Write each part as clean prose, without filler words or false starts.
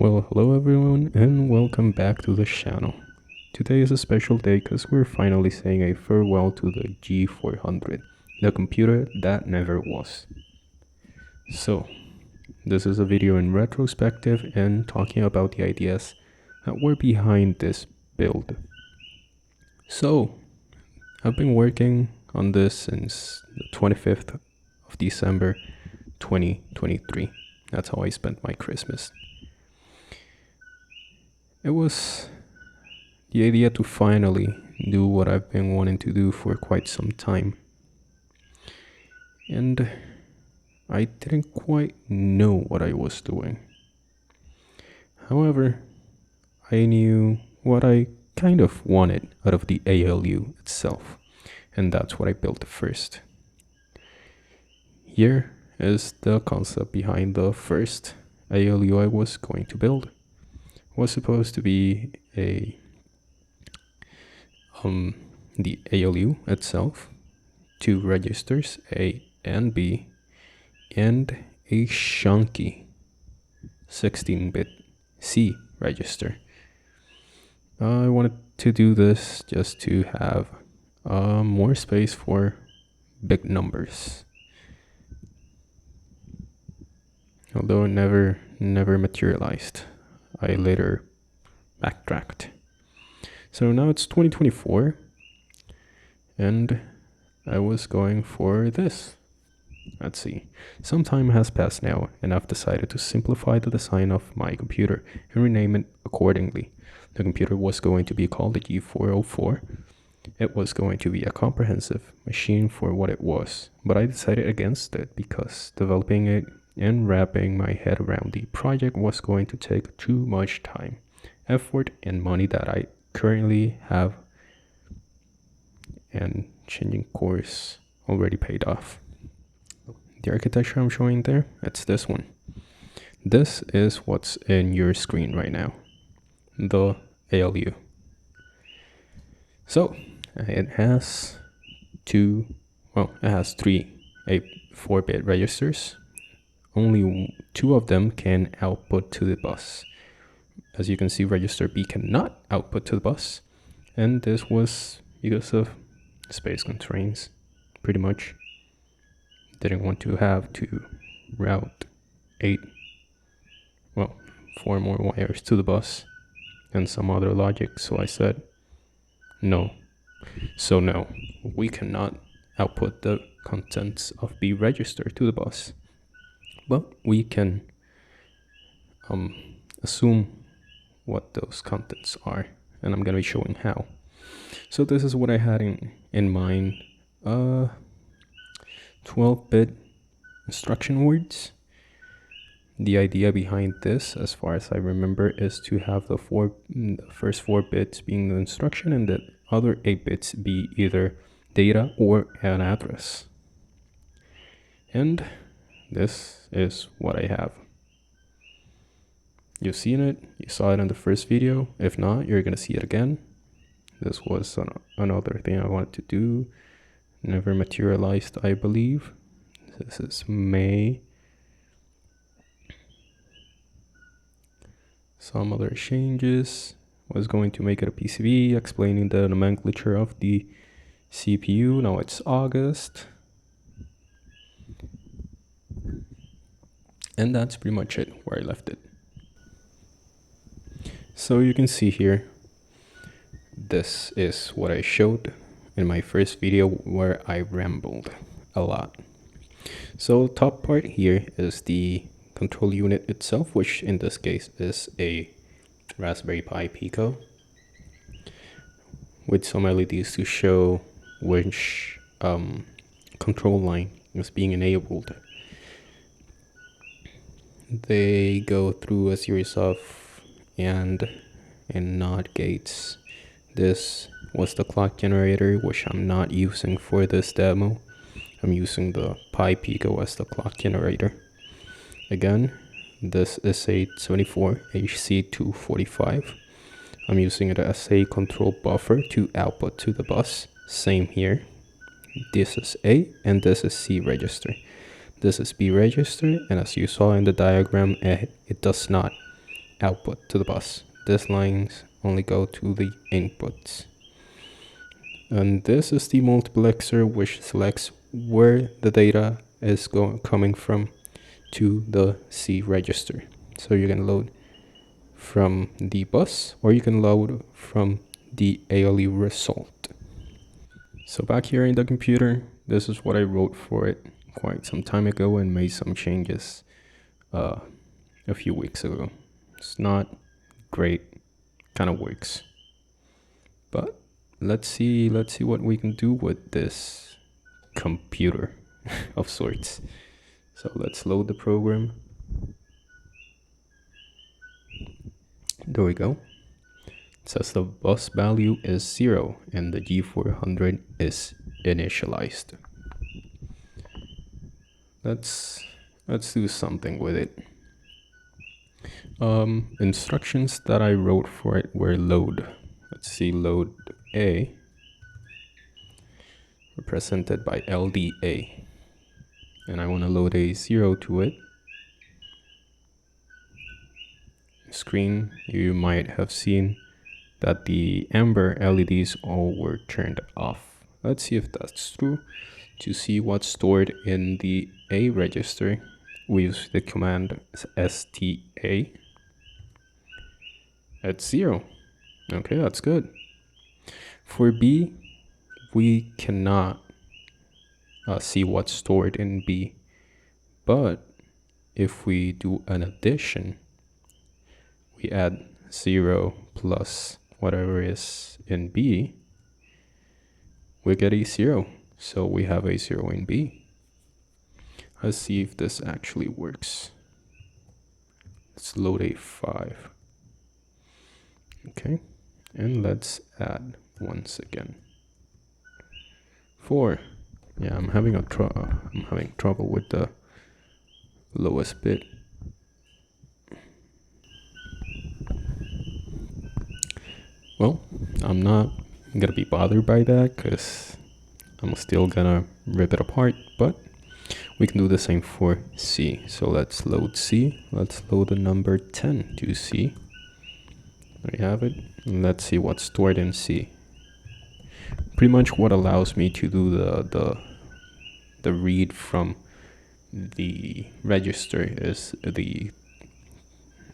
Well, hello everyone and welcome back to the channel. Today is a special day because we're finally saying a farewell to the G400, the computer that never was. So, this is a video in retrospective and talking about the ideas that were behind this build. So, I've been working on this since the 25th of December 2023. That's how I spent my Christmas. It was the idea to finally do what I've been wanting to do for quite some time. And I didn't quite know what I was doing. However, I knew what I kind of wanted out of the ALU itself, and that's what I built first. Here is the concept behind the first ALU I was going to build. It was supposed to be the ALU itself, 2 registers, A and B, and a chunky 16-bit C register. I wanted to do this just to have more space for big numbers. Although it never materialized. I later backtracked. So now it's 2024 and I was going for this. Let's see. Some time has passed now and I've decided to simplify the design of my computer and rename it accordingly. The computer was going to be called the G404. It was going to be a comprehensive machine for what it was, but I decided against it because developing it and wrapping my head around the project was going to take too much time, effort, and money that I currently have, and changing course already paid off. The architecture I'm showing there, it's this one. This is what's in your screen right now, the ALU. So it has 3 4-bit registers. Only 2 of them can output to the bus. As you can see, register B cannot output to the bus, and this was because of space constraints, pretty much. Didn't want to have to route 4 more wires to the bus and some other logic, so I said no. So no, we cannot output the contents of B register to the bus, but we can assume what those contents are, and I'm gonna be showing how. So this is what I had in mind. 12-bit instruction words. The idea behind this, as far as I remember, is to have the first 4 bits being the instruction and the other 8 bits be either data or an address. And this is what I have. You've seen it, you saw it in the first video. If not, you're gonna see it again. This was another thing I wanted to do. Never materialized, I believe. This is May. Some other changes. Was going to make it a PCB, explaining the nomenclature of the CPU. Now it's August. And that's pretty much it, where I left it. So you can see here, this is what I showed in my first video where I rambled a lot. So top part here is the control unit itself, which in this case is a Raspberry Pi Pico with some LEDs to show which control line is being enabled. They go through a series of and NOT gates. This was the clock generator, which I'm not using for this demo. I'm using the Pi Pico as the clock generator. Again, this is a 74HC245. I'm using it as a control buffer to output to the bus. Same here. This is A and this is C register. This is B register, and as you saw in the diagram, it does not output to the bus. These lines only go to the inputs. And this is the multiplexer, which selects where the data is coming from to the C register. So you can load from the bus, or you can load from the ALU result. So back here in the computer, this is what I wrote for it quite some time ago and made some changes a few weeks ago. It's not great, kind of works, but let's see what we can do with this computer of sorts. So let's load the program. There we go. It says the bus value is 0 and the G400 is initialized. Let's do something with it. Instructions that I wrote for it were load. Let's see, load A, represented by LDA. And I want to load a 0 to it. Screen, you might have seen that the amber LEDs all were turned off. Let's see if that's true. To see what's stored in the A register, we use the command STA. At 0. Okay, that's good. For B, we cannot see what's stored in B, but if we do an addition, we add 0 plus whatever is in B, we get a 0. So we have a 0 in B. Let's see if this actually works. Let's load a 5. Okay, and let's add once again. 4. Yeah, I'm having trouble with the lowest bit. Well, I'm not gonna be bothered by that because I'm still gonna rip it apart, but we can do the same for C. So let's load C. Let's load the number 10 to C. There you have it. And let's see what's stored in C. Pretty much what allows me to do the read from the register is the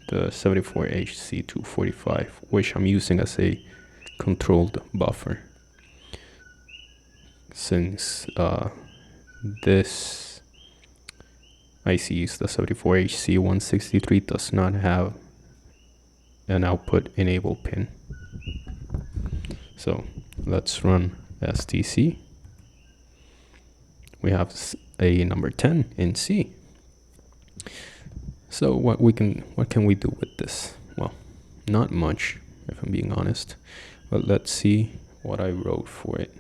74HC245, which I'm using as a controlled buffer. Since this IC's the 74HC163 does not have an output enable pin. So let's run STC. We have a number 10 in C. So what can we do with this? Well, not much, if I'm being honest. But let's see what I wrote for it.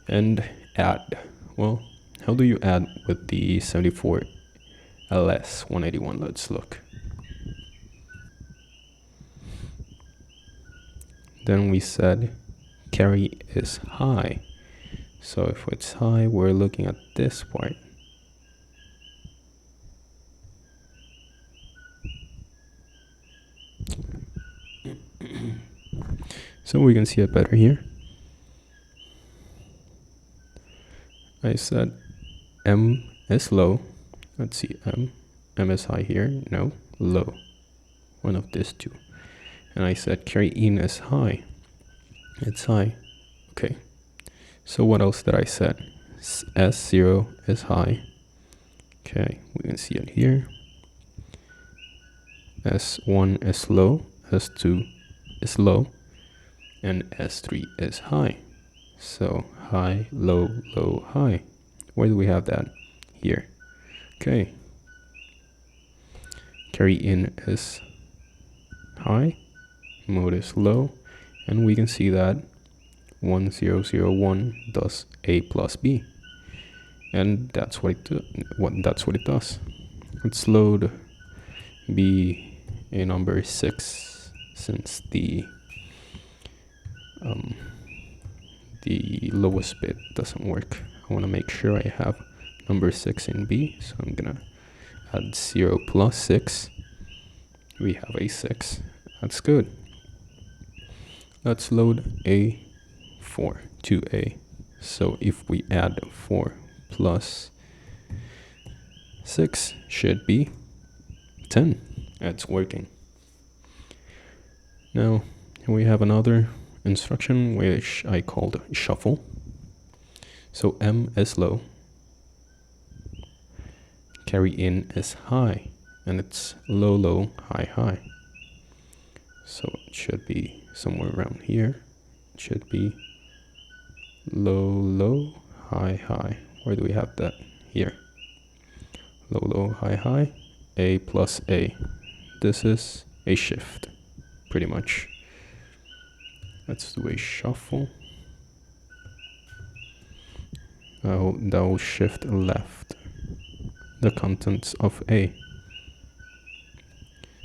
And add. Well, how do you add with the 74 LS181? Let's look. Then we said carry is high. So if it's high, we're looking at this part. So we can see it better here. I said M is low. Let's see, M is high here. No, low. One of these two. And I said carry in is high. It's high. Okay. So what else did I set? S0 is high. Okay, we can see it here. S1 is low. S2 is low. And S3 is high. So high, low, low, high. Where do we have that? Here. Okay. Carry in is high. Mode is low. And we can see that 1001 does A plus B. And that's what it does. Let's load B a number 6 since the the lowest bit doesn't work. I want to make sure I have number 6 in B, so I'm gonna add 0 plus 6. We have a 6. That's good. Let's load A4 to A. So if we add 4 plus 6 should be 10. It's working. Now we have another instruction which I called shuffle. So M is low, carry in is high, and it's low, low, high, high. So it should be somewhere around here. It should be low, low, high, high. Where do we have that? Here. Low, low, high, high, A plus A. This is a shift, pretty much. Let's do a shuffle. That will shift left the contents of A.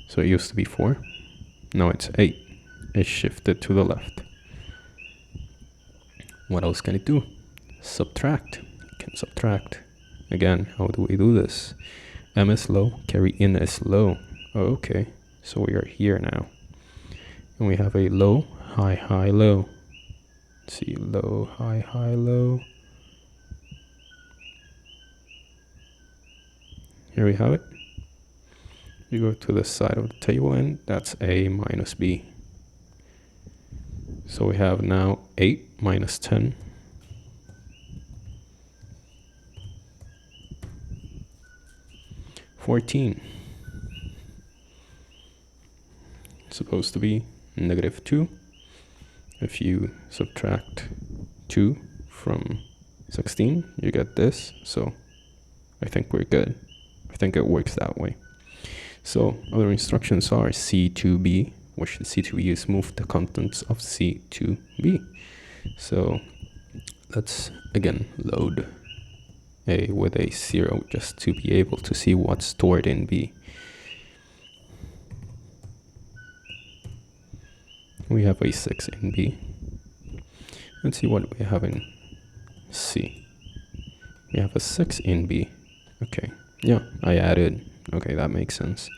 So it used to be 4. Now it's 8. It shifted to the left. What else can it do? Subtract. It can subtract. Again, how do we do this? M is low, carry in is low. Oh, okay, so we are here now. And we have a low, high, high, low. Let's see, low, high, high, low. Here we have it. You go to the side of the table and that's A minus B. So we have now 8 minus 10. $14. It's supposed to be -2. If you subtract 2 from 16, you get this. So I think we're good. I think it works that way. So other instructions are C2B, which the C2B is move the contents of C to B. So let's again load A with a 0 just to be able to see what's stored in B. We have a 6 in B. Let's see what we have in C. We have a 6 in B. Okay, yeah, I added. Okay, that makes sense.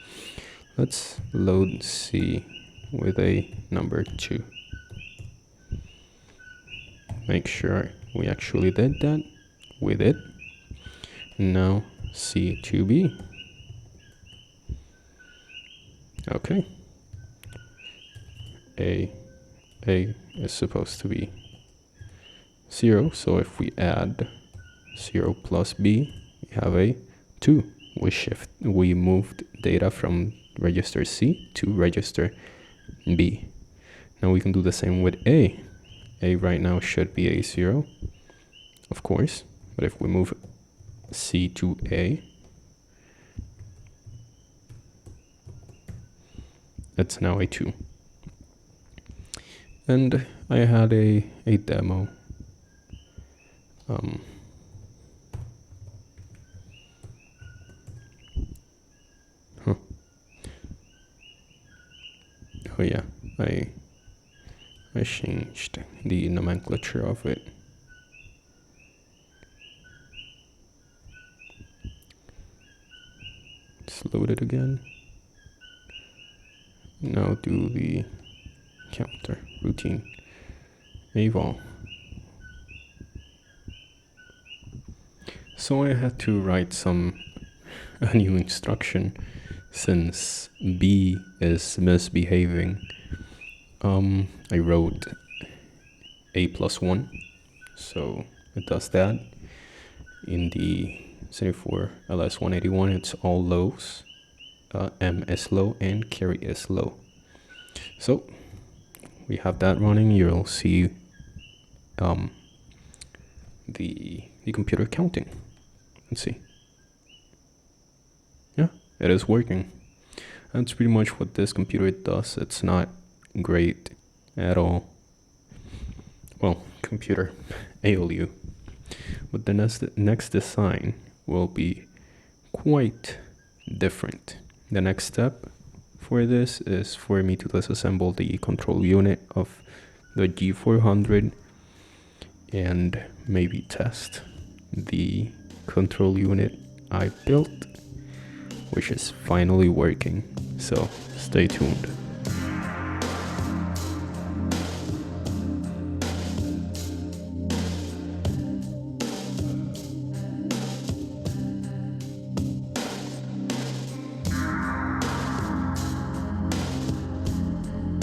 Let's load C with a number 2. Make sure we actually did that. We did. Now C2B. Okay. A is supposed to be 0, so if we add 0 plus B, we have a 2. We moved data from register C to register B. Now we can do the same with A. A right now should be a 0, of course, but if we move C to A, it's now a 2. And I had a demo. Oh yeah, I changed the nomenclature of it. Let's load it again. Now do the counter routine eval. So I had to write a new instruction since B is misbehaving. I wrote A plus 1, so it does that. In the 74 LS181, it's all lows. M is low and carry is low. So we have that running. You'll see the computer counting. Let's see. Yeah, it is working. That's pretty much what this computer does. It's not great at all. Well, computer, ALU. But the next design will be quite different. The next step for this is for me to disassemble the control unit of the G400 and maybe test the control unit I built, which is finally working. So stay tuned.